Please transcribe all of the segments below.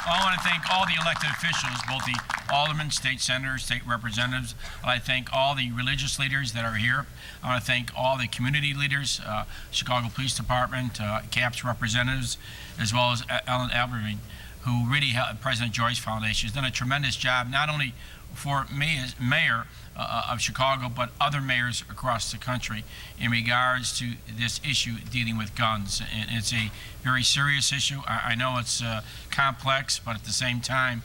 I want to thank all the elected officials, both the aldermen, state senators, state representatives. I thank all the religious leaders that are here. I want to thank all the community leaders, Chicago Police Department, CAPS representatives, as well as Ellen Albertine, who really helped. President Joyce Foundation has done a tremendous job, not only for me as mayor of Chicago, but other mayors across the country in regards to this issue dealing with guns. And it's a very serious issue. I know it's complex, but at the same time,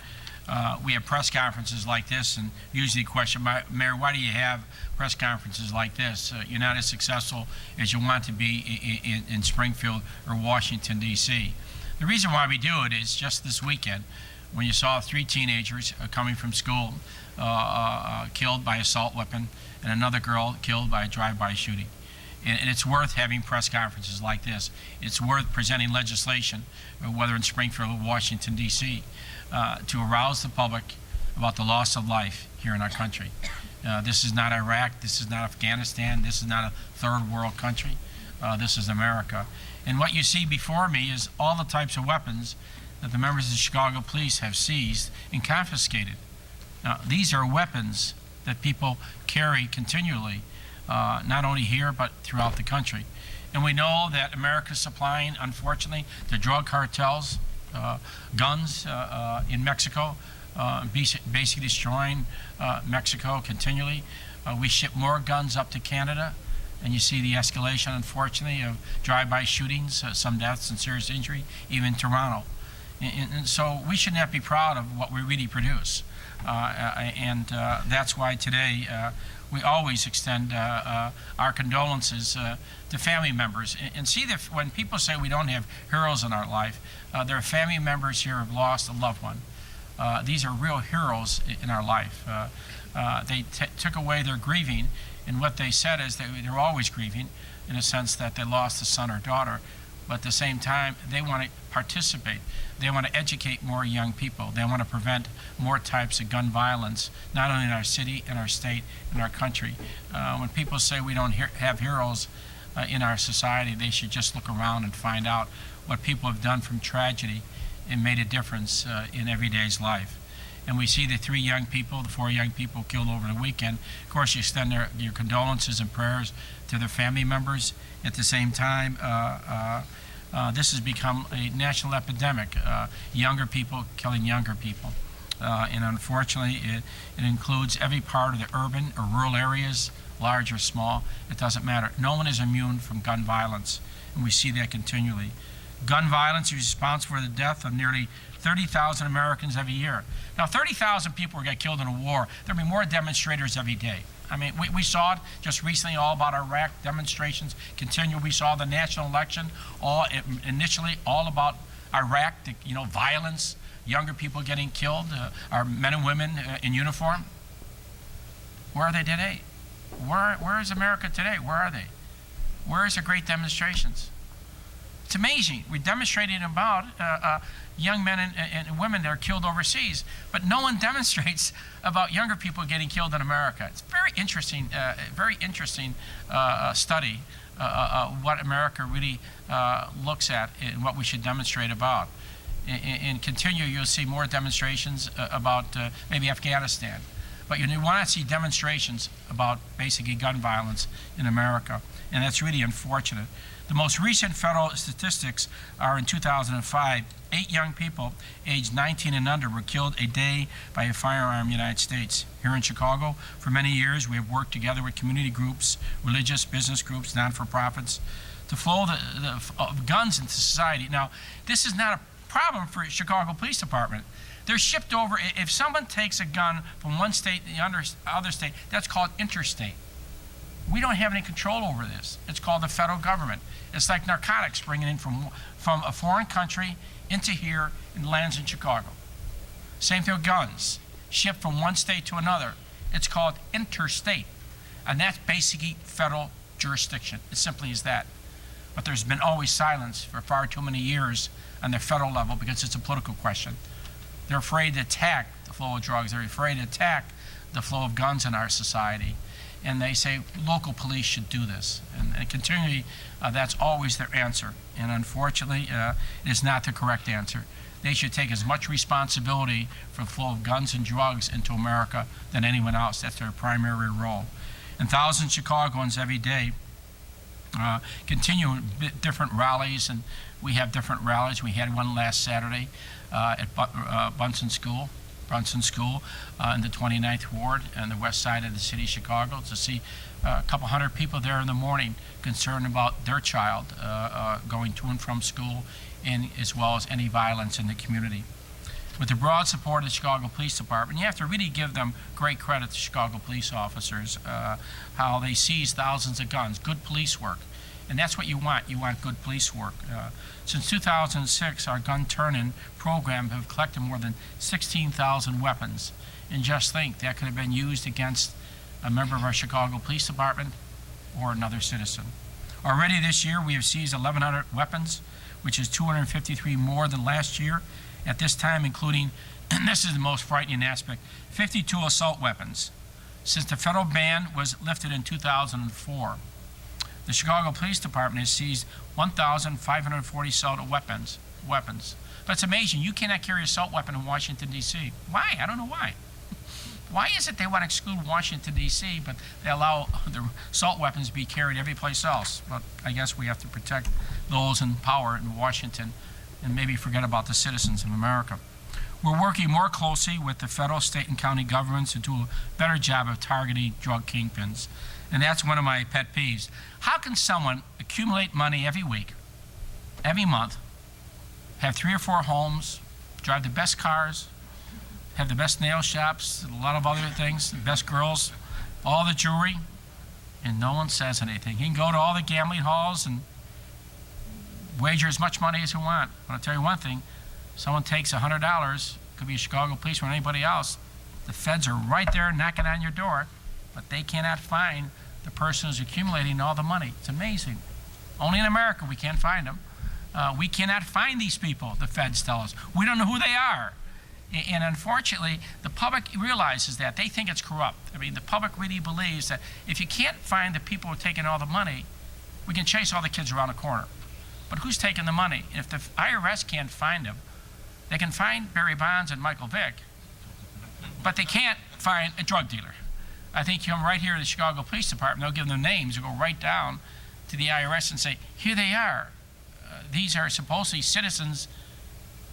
we have press conferences like this, and usually question, Mayor, why do you have press conferences like this? You're not as successful as you want to be in Springfield or Washington, D.C. The reason why we do it is just this weekend, when you saw 3 teenagers coming from school killed by assault weapon, and another girl killed by a drive-by shooting. And it's worth having press conferences like this. It's worth presenting legislation, whether in Springfield or Washington, D.C., to arouse the public about the loss of life here in our country. This is not Iraq. This is not Afghanistan. This is not a third world country. This is America. And what you see before me is all the types of weapons that the members of the Chicago Police have seized and confiscated. Now, these are weapons that people carry continually, not only here, but throughout the country. And we know that America is supplying, unfortunately, the drug cartels, guns in Mexico, basically destroying Mexico continually. We ship more guns up to Canada, and you see the escalation, unfortunately, of drive-by shootings, some deaths and serious injury, even in Toronto. And so we should not be proud of what we really produce. That's why today we always extend our condolences to family members. And see that when people say we don't have heroes in our life, there are family members here who have lost a loved one. These are real heroes in our life. They took away their grieving, and what they said is they're always grieving in a sense that they lost a son or daughter. But at the same time, they want to participate. They want to educate more young people. They want to prevent more types of gun violence, not only in our city, in our state, in our country. When people say we don't have heroes in our society, they should just look around and find out what people have done from tragedy and made a difference in everyday's life. And we see the 4 young people killed over the weekend. Of course, you extend your condolences and prayers to their family members. At the same time, this has become a national epidemic, younger people killing younger people. And unfortunately, it includes every part of the urban or rural areas, large or small. It doesn't matter. No one is immune from gun violence, and we see that continually. Gun violence is responsible for the death of nearly 30,000 Americans every year. Now, 30,000 people get killed in a war. There'll be more demonstrators every day. I mean, we saw it just recently, all about Iraq. Demonstrations continue. We saw the national election, initially all about Iraq, violence, younger people getting killed, our men and women in uniform. Where are they today? Where is America today? Where are they? Where is the great demonstrations? It's amazing. We're demonstrating about young men and women that are killed overseas, but no one demonstrates about younger people getting killed in America. It's very interesting study what America really looks at and what we should demonstrate about. And continue, you'll see more demonstrations about maybe Afghanistan. But you want to see demonstrations about basically gun violence in America, and that's really unfortunate. The most recent federal statistics are in 2005. 8 young people aged 19 and under were killed a day by a firearm in the United States. Here in Chicago, for many years, we have worked together with community groups, religious, business groups, non-for-profits, to flow of guns into society. Now, this is not a problem for Chicago Police Department. They're shipped over. If someone takes a gun from one state to the other state, that's called interstate. We don't have any control over this. It's called the federal government. It's like narcotics bringing in from a foreign country into here and lands in Chicago. Same thing with guns, shipped from one state to another. It's called interstate, and that's basically federal jurisdiction. It simply is that. But there's been always silence for far too many years on the federal level because it's a political question. They're afraid to attack the flow of drugs. They're afraid to attack the flow of guns in our society. And they say local police should do this. And continually, that's always their answer. And unfortunately, it is not the correct answer. they should take as much responsibility for the flow of guns and drugs into America than anyone else. That's their primary role. And thousands of Chicagoans every day continue different rallies, and we have different rallies. We had one last Saturday at Brunson School in the 29th Ward on the west side of the city of Chicago, to see a couple hundred people there in the morning concerned about their child going to and from school, and as well as any violence in the community. With the broad support of the Chicago Police Department, you have to really give them great credit to Chicago police officers, how they seize thousands of guns, good police work. And that's what you want. You want good police work. Since 2006, our gun turn-in program have collected more than 16,000 weapons. And just think, that could have been used against a member of our Chicago Police Department or another citizen. Already this year, we have seized 1,100 weapons, which is 253 more than last year. At this time, including, and this is the most frightening aspect, 52 assault weapons. Since the federal ban was lifted in 2004, the Chicago Police Department has seized 1,540 assault weapons. But it's amazing, you cannot carry an assault weapon in Washington, D.C. Why? I don't know why. Why is it they want to exclude Washington, D.C., but they allow the assault weapons to be carried every place else? But I guess we have to protect those in power in Washington and maybe forget about the citizens of America. We're working more closely with the federal, state, and county governments to do a better job of targeting drug kingpins. And that's one of my pet peeves. How can someone accumulate money every week, every month, have 3 or 4 homes, drive the best cars, have the best nail shops, a lot of other things, the best girls, all the jewelry, and no one says anything? He can go to all the gambling halls and wager as much money as you want. But I'll tell you one thing, someone takes $100, could be a Chicago policeman or anybody else, the feds are right there knocking on your door, but they cannot find the person who's accumulating all the money. It's amazing. Only in America we can't find them. We cannot find these people, the feds tell us. We don't know who they are. And unfortunately, the public realizes that. They think it's corrupt. I mean, the public really believes that if you can't find the people who are taking all the money, we can chase all the kids around the corner. But who's taking the money? If the IRS can't find them, they can find Barry Bonds and Michael Vick, but they can't find a drug dealer. I think you come right here to the Chicago Police Department, they'll give them names, they'll go right down to the IRS and say, here they are. These are supposedly citizens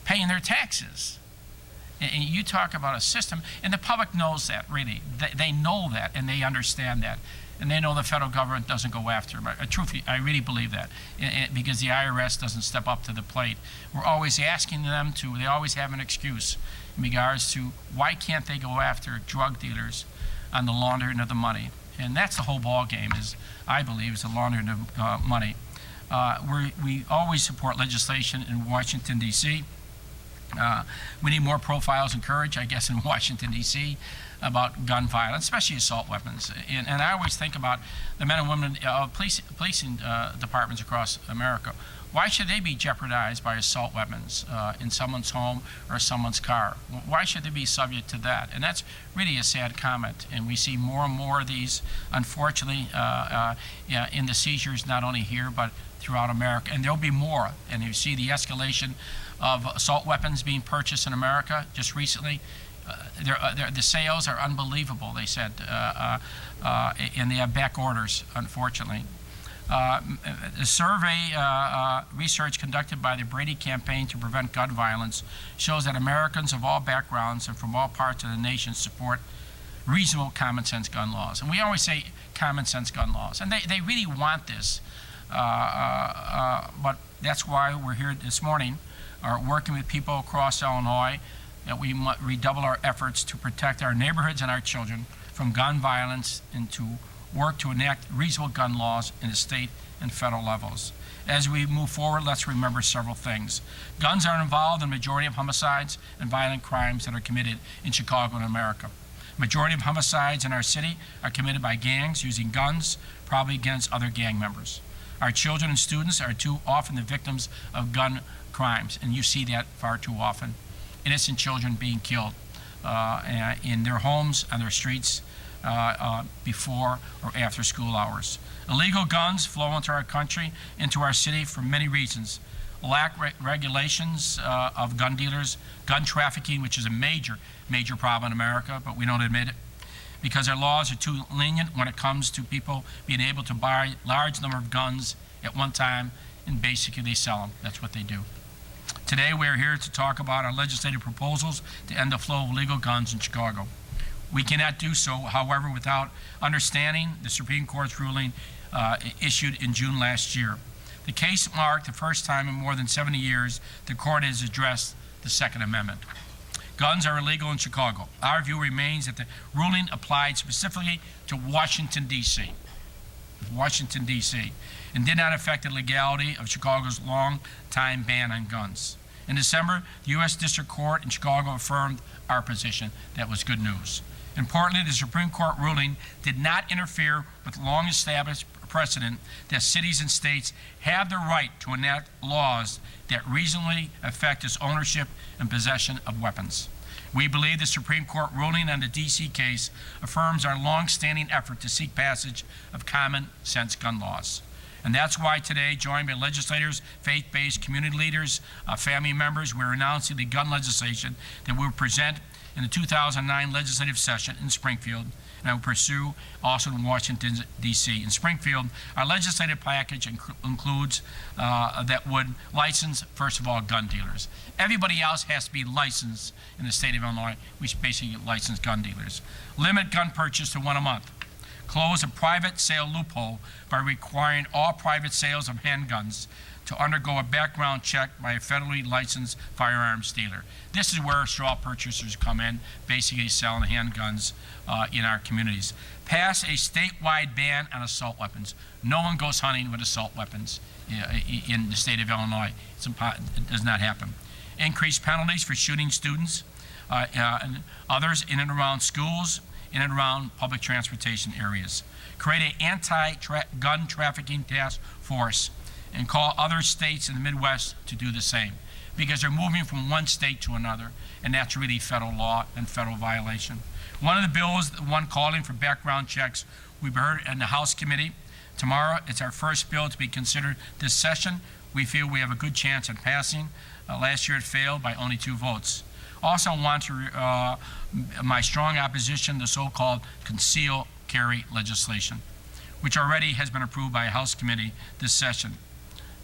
paying their taxes. And you talk about a system, and the public knows that, really. They know that, and they understand that. And they know the federal government doesn't go after them. Truthfully, I really believe that, because the IRS doesn't step up to the plate. We're always asking them to, they always have an excuse in regards to why can't they go after drug dealers on the laundering of the money. And that's the whole ball game, is, I believe, is the laundering of money. We always support legislation in Washington, D.C. We need more profiles and courage, I guess, in Washington, D.C. about gun violence, especially assault weapons. And I always think about the men and women of policing departments across America. Why should they be jeopardized by assault weapons in someone's home or someone's car? Why should they be subject to that? And that's really a sad comment. And we see more and more of these, unfortunately, in the seizures, not only here, but throughout America. And there'll be more. And you see the escalation of assault weapons being purchased in America just recently. The sales are unbelievable, they said, and they have back orders, unfortunately. The survey research conducted by the Brady Campaign to Prevent Gun Violence shows that Americans of all backgrounds and from all parts of the nation support reasonable common sense gun laws. And we always say common sense gun laws, and they really want this. But that's why we're here this morning, working with people across Illinois, that we must redouble our efforts to protect our neighborhoods and our children from gun violence, and to work to enact reasonable gun laws in the state and federal levels. As we move forward, let's remember several things. Guns are involved in the majority of homicides and violent crimes that are committed in Chicago and America. Majority of homicides in our city are committed by gangs using guns, probably against other gang members. Our children and students are too often the victims of gun crimes, and you see that far too often. Innocent children being killed in their homes, on their streets, before or after school hours. Illegal guns flow into our country, into our city, for many reasons. regulations of gun dealers, gun trafficking, which is a major problem in America, but we don't admit it, because our laws are too lenient when it comes to people being able to buy large number of guns at one time and basically they sell them. That's what they do. Today we are here to talk about our legislative proposals to end the flow of illegal guns in Chicago. We cannot do so, however, without understanding the Supreme Court's ruling issued in June last year. The case marked the first time in more than 70 years the court has addressed the Second Amendment. Guns are illegal in Chicago. Our view remains that the ruling applied specifically to Washington, D.C., and did not affect the legality of Chicago's long-time ban on guns. In December, the U.S. District Court in Chicago affirmed our position. That was good news. Importantly, the Supreme Court ruling did not interfere with long-established precedent that cities and states have the right to enact laws that reasonably affect its ownership and possession of weapons. We believe the Supreme Court ruling on the D.C. case affirms our long-standing effort to seek passage of common-sense gun laws. And that's why today, joined by legislators, faith-based community leaders, family members, we're announcing the gun legislation that we will present in the 2009 legislative session in Springfield, and I will pursue also in Washington, D.C. In Springfield, our legislative package includes that would license, first of all, gun dealers. Everybody else has to be licensed in the state of Illinois. We should basically license gun dealers. Limit gun purchase to one a month. Close a private sale loophole by requiring all private sales of handguns to undergo a background check by a federally licensed firearms dealer. This is where straw purchasers come in, basically selling handguns in our communities. Pass a statewide ban on assault weapons. No one goes hunting with assault weapons in the state of Illinois. It does not happen. Increase penalties for shooting students and others in and around schools, in and around public transportation areas. Create an anti-gun trafficking task force and call other states in the Midwest to do the same, because they're moving from one state to another, and that's really federal law and federal violation. One of the bills, the one calling for background checks, we've heard in the House committee. Tomorrow, it's our first bill to be considered this session. We feel we have a good chance at passing. Last year it failed by only 2 votes. Also want to my strong opposition to the so-called concealed carry legislation, which already has been approved by a House committee this session.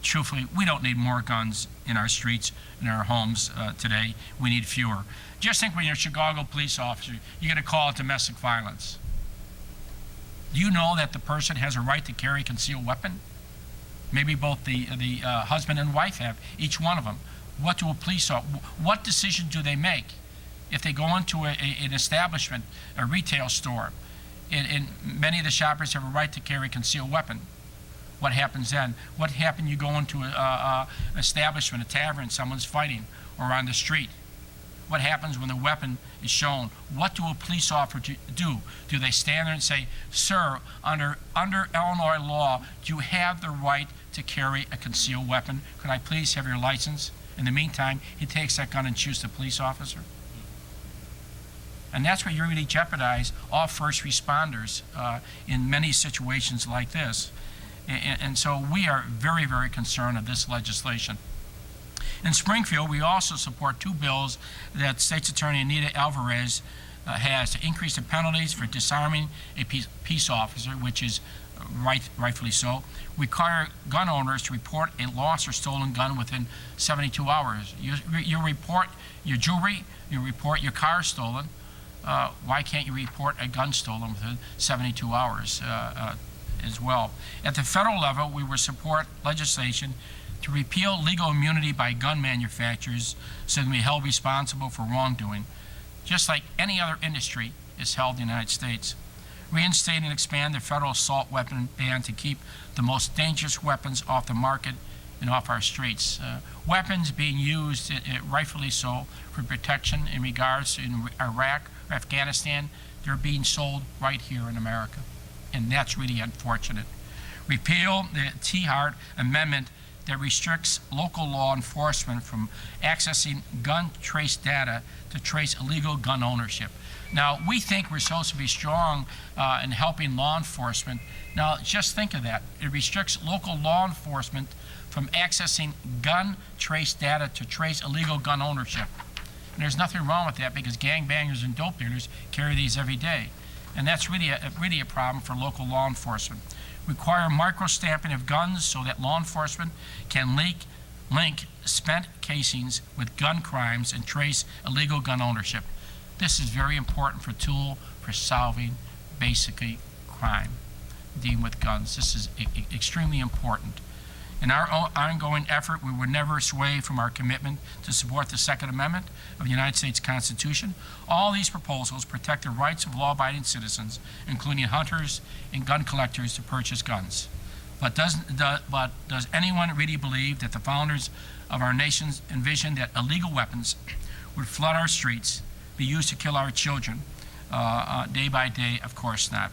Truthfully, we don't need more guns in our streets, in our homes today. We need fewer. Just think, when you're a Chicago police officer, you get a call of domestic violence. Do you know that the person has a right to carry a concealed weapon? Maybe both the husband and wife have, each one of them. What do a police officer, what decision do they make? If they go into an establishment, a retail store, and many of the shoppers have a right to carry a concealed weapon, what happens then? What happens you go into an establishment, a tavern, someone's fighting, or on the street? What happens when the weapon is shown? What do a police officer do? Do they stand there and say, sir, under Illinois law, do you have the right to carry a concealed weapon? Could I please have your license? In the meantime, he takes that gun and shoots the police officer. And that's where you really jeopardize all first responders in many situations like this. And so we are very, very concerned of this legislation. In Springfield, we also support 2 bills that State's Attorney Anita Alvarez has to increase the penalties for disarming a peace officer, which is rightfully so. Require gun owners to report a lost or stolen gun within 72 hours. You report your jewelry, you report your car stolen. Why can't you report a gun stolen within 72 hours as well? At the federal level, we will support legislation to repeal legal immunity by gun manufacturers so they can be held responsible for wrongdoing, just like any other industry is held in the United States. Reinstate and expand the federal assault weapon ban to keep the most dangerous weapons off the market and off our streets. Weapons being used, rightfully so, for protection in regards to in Iraq or Afghanistan, they're being sold right here in America. And that's really unfortunate. Repeal the T-Hart Amendment that restricts local law enforcement from accessing gun trace data to trace illegal gun ownership. Now, we think we're supposed to be strong in helping law enforcement. Now, just think of that. It restricts local law enforcement from accessing gun trace data to trace illegal gun ownership. And there's nothing wrong with that because gangbangers and dope dealers carry these every day. And that's really a problem for local law enforcement. Require micro-stamping of guns so that law enforcement can link spent casings with gun crimes and trace illegal gun ownership. This is very important for tool for solving basically crime, dealing with guns. This is extremely important. In our ongoing effort, we will never sway from our commitment to support the Second Amendment of the United States Constitution. All these proposals protect the rights of law-abiding citizens, including hunters and gun collectors, to purchase guns. But does anyone really believe that the founders of our nation envisioned that illegal weapons would flood our streets, be used to kill our children day by day? Of course not.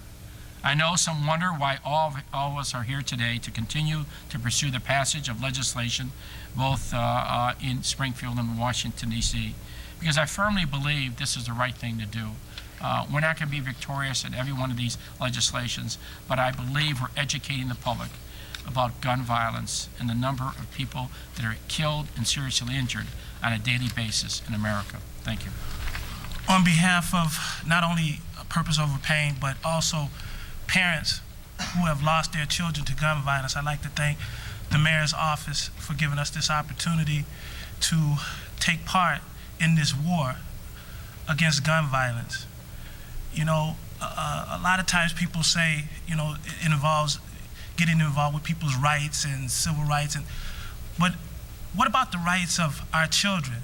I know some wonder why all of us are here today to continue to pursue the passage of legislation both in Springfield and Washington, D.C., because I firmly believe this is the right thing to do. We're not going to be victorious in every one of these legislations, but I believe we're educating the public about gun violence and the number of people that are killed and seriously injured on a daily basis in America. Thank you. On behalf of not only Purpose Over Pain, but also parents who have lost their children to gun violence, I'd like to thank the mayor's office for giving us this opportunity to take part in this war against gun violence. You know, a lot of times people say, you know, it involves getting involved with people's rights and civil rights, but what about the rights of our children?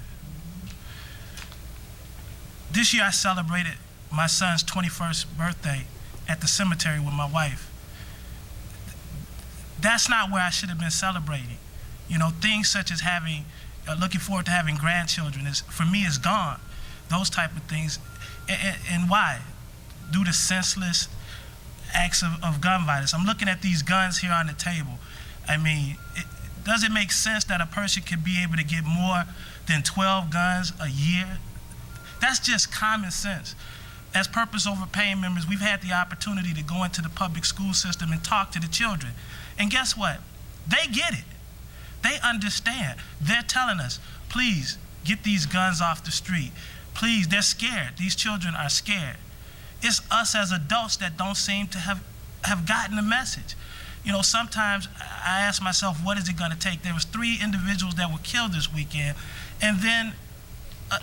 This year I celebrated my son's 21st birthday at the cemetery with my wife. That's not where I should have been celebrating. You know, things such as looking forward to having grandchildren for me is gone. Those type of things. And why? Due to senseless acts of gun violence. I'm looking at these guns here on the table. I mean, does it make sense that a person could be able to get more than 12 guns a year? That's just common sense. As Purpose Over Pain members, we've had the opportunity to go into the public school system and talk to the children. And guess what? They get it. They understand. They're telling us, please, get these guns off the street. Please, they're scared. These children are scared. It's us as adults that don't seem to have gotten the message. You know, sometimes I ask myself, what is it going to take? There was 3 individuals that were killed this weekend, and then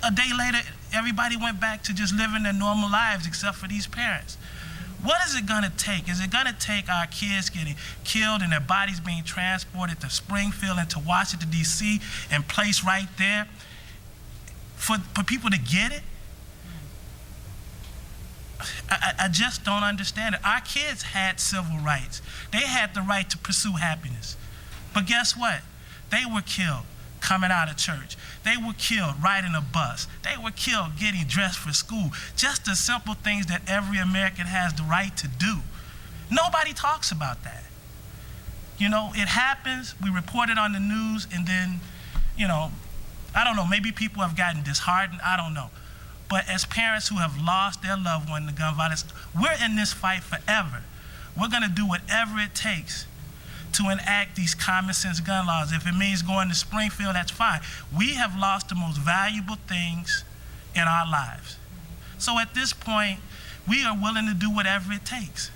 a day later, everybody went back to just living their normal lives except for these parents. What is it going to take? Is it going to take our kids getting killed and their bodies being transported to Springfield and to Washington, D.C. and placed right there for people to get it? I just don't understand it. Our kids had civil rights. They had the right to pursue happiness. But guess what? They were killed coming out of church. They were killed riding a bus. They were killed getting dressed for school. Just the simple things that every American has the right to do. Nobody talks about that. You know, it happens, we report it on the news, and then, you know, I don't know, maybe people have gotten disheartened, I don't know. But as parents who have lost their loved one to gun violence, we're in this fight forever. We're gonna do whatever it takes to enact these common sense gun laws. If it means going to Springfield, that's fine. We have lost the most valuable things in our lives. So at this point, we are willing to do whatever it takes.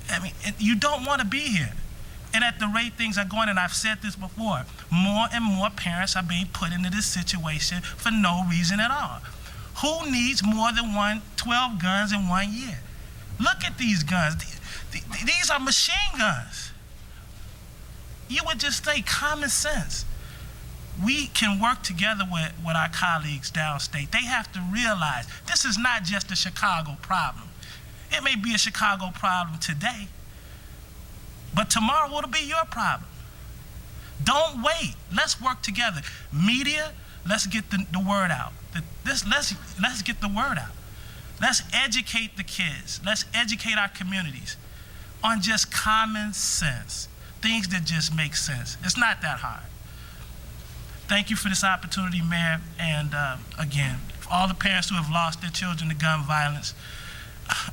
I mean, you don't want to be here. And at the rate things are going, and I've said this before, more and more parents are being put into this situation for no reason at all. Who needs more than 12 guns in 1 year? Look at these guns. These are machine guns. You would just say common sense. We can work together with our colleagues downstate. They have to realize this is not just a Chicago problem. It may be a Chicago problem today, but tomorrow it'll be your problem. Don't wait. Let's work together. Media, let's get the word out. Let's get the word out. Let's educate the kids. Let's educate our communities on just common sense. Things that just make sense. It's not that hard. Thank you for this opportunity, Mayor. And again, for all the parents who have lost their children to gun violence,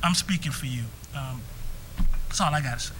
I'm speaking for you. That's all I got to say.